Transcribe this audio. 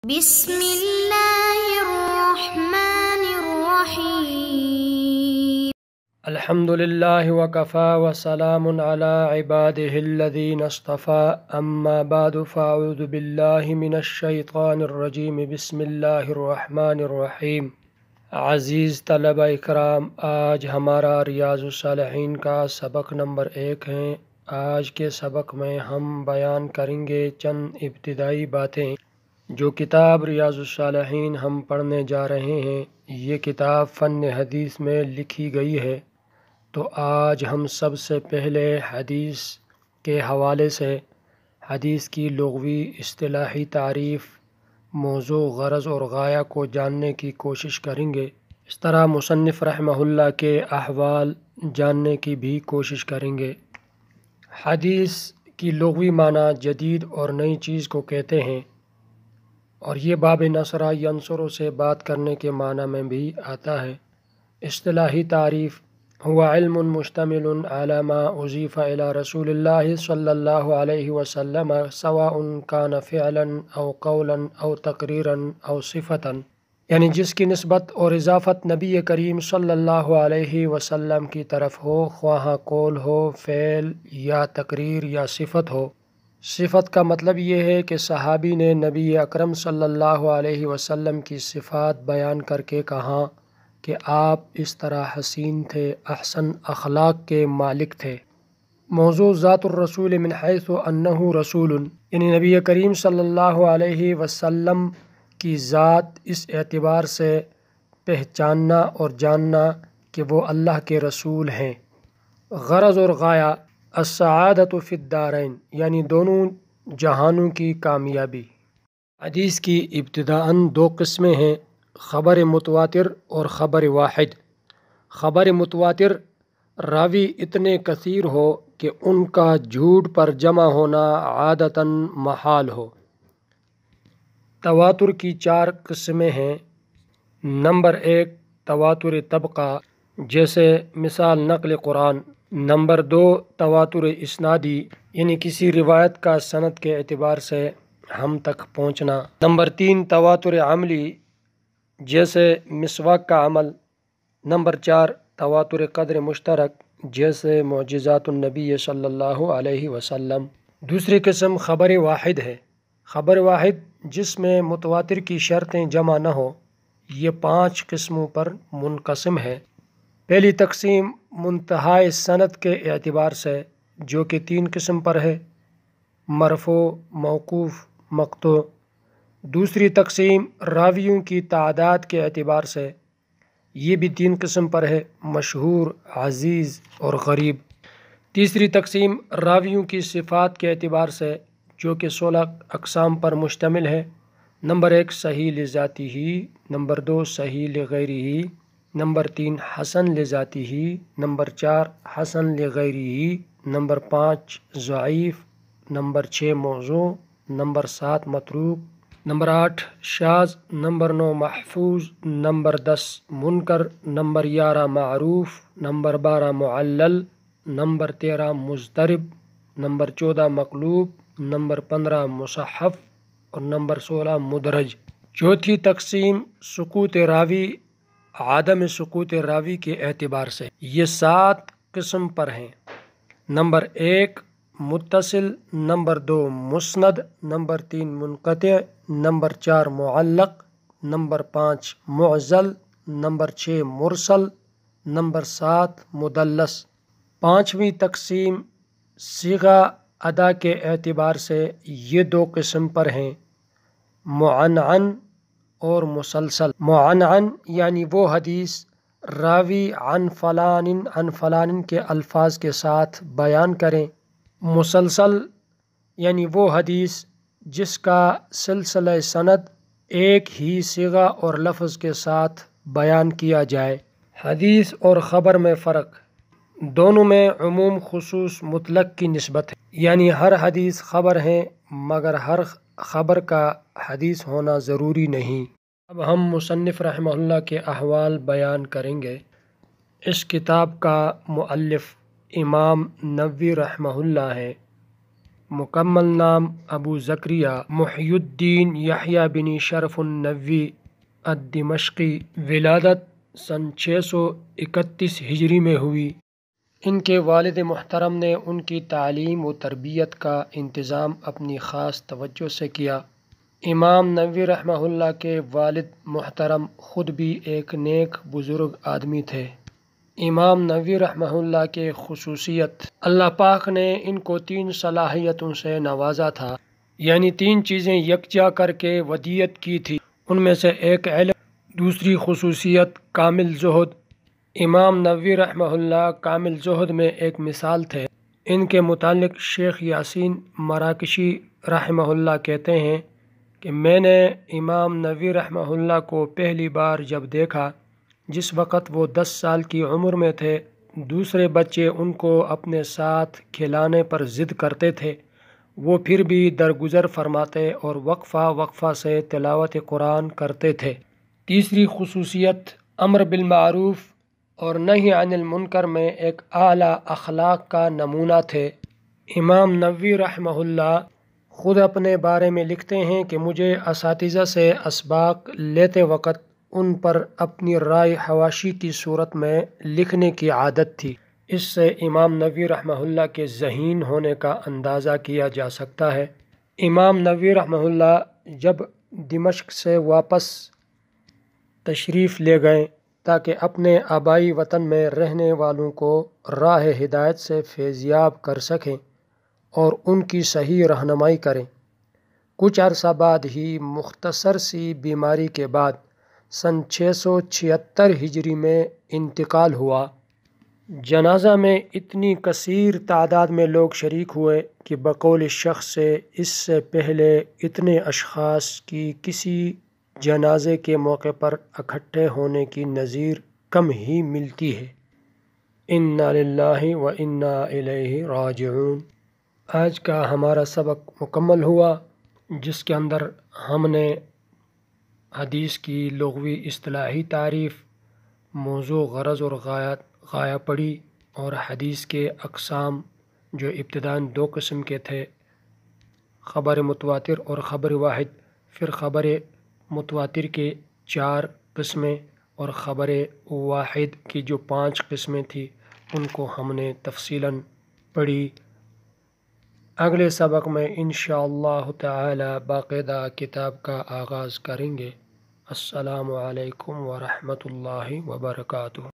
بسم اللہ الرحمن الرحیم الحمد للہ وکفا وسلام علی عباده الذین اصطفى اما بعد فاعوذ باللہ من الشیطان الرجیم بسم اللہ الرحمن الرحیم۔ عزیز طلبہ اکرام، آج ہمارا ریاض الصالحین کا سبق نمبر 1 ہے۔ آج کے سبق میں ہم بیان کریں گے چند ابتدائی باتیں جو کتاب ریاض الصالحین ہم پڑھنے جا رہے ہیں۔ یہ کتاب فن حدیث میں لکھی گئی ہے، تو آج ہم سب سے پہلے حدیث کے حوالے سے حدیث کی لغوی اصطلاحی تعریف، موضوع، غرض اور غایہ کو جاننے کی کوشش کریں گے۔ اس طرح مصنف رحمہ اللہ کے احوال جاننے کی بھی کوشش کریں گے۔ حدیث کی لغوی معنی جدید اور نئی چیز کو کہتے ہیں، اور یہ باب نصرہ ینصر سے بات کرنے کے معنی میں بھی آتا ہے۔ اصطلاحی تعریف: هو علم مشتمل على ما اضيف الى رسول الله صلی اللہ علیہ وسلم سواء كان فعلا او قولا او تقریرا او صفتا، یعنی جس کی نسبت اور اضافت نبی کریم صلی اللہ علیہ وسلم کی طرف ہو، خواہ قول ہو، فعل یا تقریر یا صفت ہو۔ صفت کا مطلب یہ ہے کہ صحابی نے نبی اکرم صلی اللہ علیہ وسلم کی صفات بیان کر کے کہا کہ آپ اس طرح حسین تھے، احسن اخلاق کے مالک تھے۔ موضوع: ذات الرسول من حیث انہ رسول، یعنی نبی کریم صلی اللہ علیہ وسلم کی ذات اس اعتبار سے پہچاننا اور جاننا کہ وہ اللہ کے رسول ہیں۔ غرض اور غایہ: السعادۃ فی الدارین، یعنی دونوں جہانوں کی کامیابی۔ حدیث کی ابتداءً 2 قسمیں ہیں، خبر متواتر اور خبر واحد۔ خبر متواتر راوی اتنے کثیر ہو کہ ان کا جھوٹ پر جمع ہونا عادتاً محال ہو۔ تواتر کی 4 قسمیں ہیں۔ نمبر 1 تواتر طبقہ، جیسے مثال نقل قرآن۔ نمبر 2 تواتر اسنادی، یعنی کسی روایت کا سند کے اعتبار سے ہم تک پہنچنا۔ نمبر 3 تواتر عملی، جیسے مسواک کا عمل۔ نمبر 4 تواتر قدر مشترک، جیسے معجزات النبی صلی اللہ علیہ وسلم۔ دوسری قسم خبر واحد ہے۔ خبر واحد جس میں متواتر کی شرطیں جمع نہ ہوں، یہ 5 قسموں پر منقسم ہے۔ پہلی تقسیم منتہائے سند کے اعتبار سے، جو کہ 3 قسم پر ہے: مرفوع، موقوف، مقطوع۔ دوسری تقسیم راویوں کی تعداد کے اعتبار سے، یہ بھی 3 قسم پر ہے: مشہور، عزیز اور غریب۔ تیسری تقسیم راویوں کی صفات کے اعتبار سے، جو کہ 16 اقسام پر مشتمل ہے۔ نمبر 1 صحیح لذاتہ، نمبر 2 صحیح لغیرہ، نمبر 3 حسن لذاتہ، نمبر 4 حسن لغیرہ، نمبر 5 ضعیف، نمبر 6 موضوع، نمبر 7 متروک، نمبر 8 شاذ، نمبر 9 محفوظ، نمبر 10 منکر، نمبر 11 معروف، نمبر 12 معلل، نمبر 13 مضطرب، نمبر 14 مقلوب، نمبر 15 مصحف اور نمبر 16 مدرج۔ چوتھی تقسیم سقوط راوی، عدم سقوط راوی کے اعتبار سے، یہ 7 قسم پر ہیں۔ نمبر 1 متصل، نمبر 2 مسند، نمبر 3 منقطع، نمبر 4 معلق، نمبر 5 معضل، نمبر 6 مرسل، نمبر 7 مدلس۔ پانچویں تقسیم صیغہ ادا کے اعتبار سے، یہ 2 قسم پر ہیں: معنعن اور مسلسل۔ معنعن یعنی وہ حدیث راوی عن فلان کے الفاظ کے ساتھ بیان کریں۔ مسلسل یعنی وہ حدیث جس کا سلسلہ سند ایک ہی صیغہ اور لفظ کے ساتھ بیان کیا جائے۔ حدیث اور خبر میں فرق: دونوں میں عموم خصوص مطلق کی نسبت ہے، یعنی ہر حدیث خبر ہے، مگر ہر خبر کا حدیث ہونا ضروری نہیں۔ اب ہم مصنف رحمہ اللہ کے احوال بیان کریں گے۔ اس کتاب کا مؤلف امام نووی رحمہ اللہ ہے۔ مکمل نام ابو زکریا محی الدین یحییٰ بن شرف النووی الدمشقی، ولادت سن 631 ہجری میں ہوئی۔ ان کے والد محترم نے ان کی تعلیم و تربیت کا انتظام اپنی خاص توجہ سے کیا۔ امام نووی رحمہ اللہ کے والد محترم خود بھی ایک نیک بزرگ آدمی تھے۔ امام نووی رحمہ اللہ کے خصوصیت، اللہ پاک نے ان کو 3 صلاحیتوں سے نوازا تھا، یعنی 3 چیزیں یکجا کر کے ودیعت کی تھی۔ ان میں سے ایک علم، دوسری خصوصیت کامل زہد۔ امام نووی رحمہ اللہ کامل زہد میں ایک مثال تھے۔ ان کے متعلق شیخ یاسین مراکشی رحمہ اللہ کہتے ہیں کہ میں نے امام نووی رحمہ اللہ کو پہلی بار جب دیکھا، جس وقت وہ 10 سال کی عمر میں تھے، دوسرے بچے ان کو اپنے ساتھ کھلانے پر ضد کرتے تھے، وہ پھر بھی درگزر فرماتے اور وقفہ وقفہ سے تلاوت قرآن کرتے تھے۔ تیسری خصوصیت امر بالمعروف اور نہی عن المنکر میں ایک اعلیٰ اخلاق کا نمونہ تھے۔ امام نووی رحمہ اللہ خود اپنے بارے میں لکھتے ہیں کہ مجھے اساتذہ سے اسباق لیتے وقت ان پر اپنی رائے حواشی کی صورت میں لکھنے کی عادت تھی۔ اس سے امام نووی رحمہ اللہ کے ذہین ہونے کا اندازہ کیا جا سکتا ہے۔ امام نووی رحمہ اللہ جب دمشق سے واپس تشریف لے گئے تاکہ اپنے آبائی وطن میں رہنے والوں کو راہ ہدایت سے فیضیاب کر سکیں اور ان کی صحیح رہنمائی کریں، کچھ عرصہ بعد ہی مختصر سی بیماری کے بعد سن 676 ہجری میں انتقال ہوا۔ جنازہ میں اتنی کثیر تعداد میں لوگ شریک ہوئے کہ بقول شخص اس سے پہلے اتنے اشخاص کی کسی جنازے کے موقع پر اکٹھے ہونے کی نظیر کم ہی ملتی ہے۔ انا للہ و انا الیہ راجعون۔ آج کا ہمارا سبق مکمل ہوا، جس کے اندر ہم نے حدیث کی لغوی اصطلاحی تعریف، موضوع، غرض اور غایہ پڑھی، اور حدیث کے اقسام جو ابتداً 2 قسم کے تھے، خبر متواتر اور خبر واحد، پھر خبر متواتر کے 4 قسمیں اور خبر واحد کی جو 5 قسمیں تھیں ان کو ہم نے تفصیلاً پڑھی۔ اگلے سبق میں انشاءاللہ تعالی باقاعدہ کتاب کا آغاز کریں گے۔ السلام علیکم ورحمۃ اللہ وبرکاتہ۔